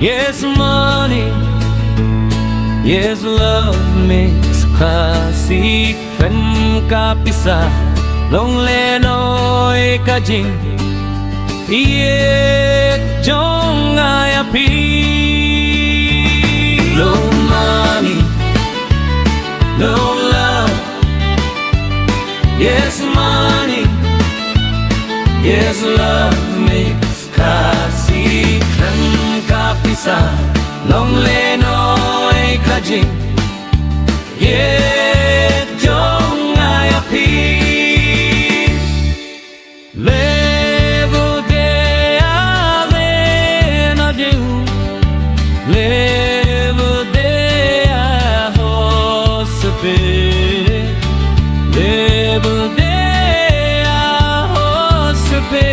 Yes, money, yes, love makes classy Khen ka pisa long le noi ka jing Ye jong ai pi No money, no love Yes, money, yes, love makes classy Khen ka pisa long le noi ka jing Ye jong ai pi Levo de ave na de Levo de a hospe Levo de a hospe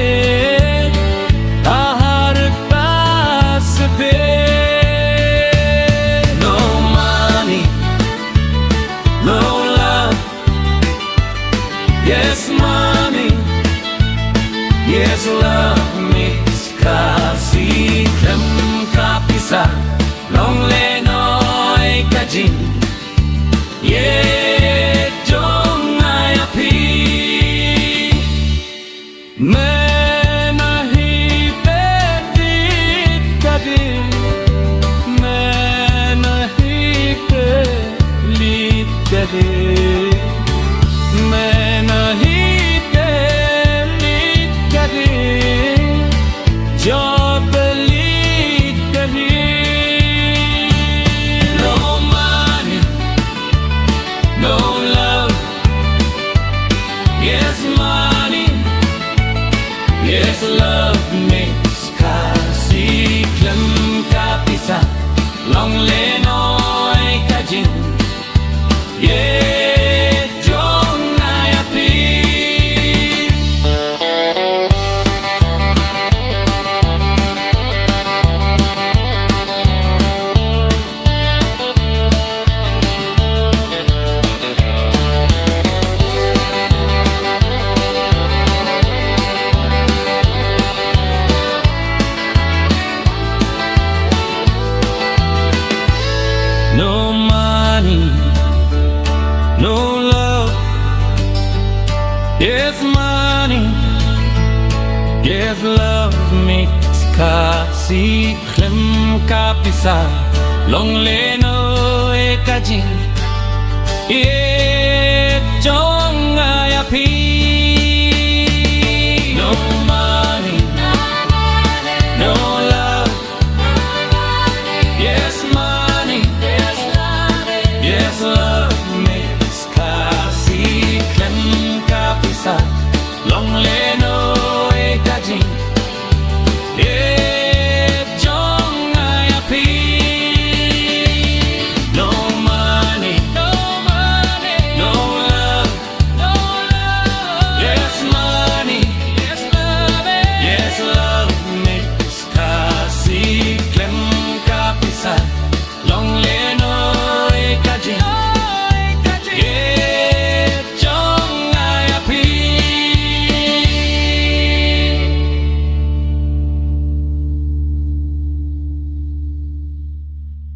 Ahar paspe No money, no love Yes, money, yes, love makes kasi Khem ka pisa long le noi ka jing Ye jong ai pi Main nahi pe dit ka di Main nahi pe lit ka di Main nahi pe lit ka di Job lit ka di No money, no love Yes, money, yes, love makes kasi Khem ka pisa long le noi ka jing Ye jong ai pi No money, no love Yes, money, yes, love makes kasi Khem ka pisa long le noi ka jing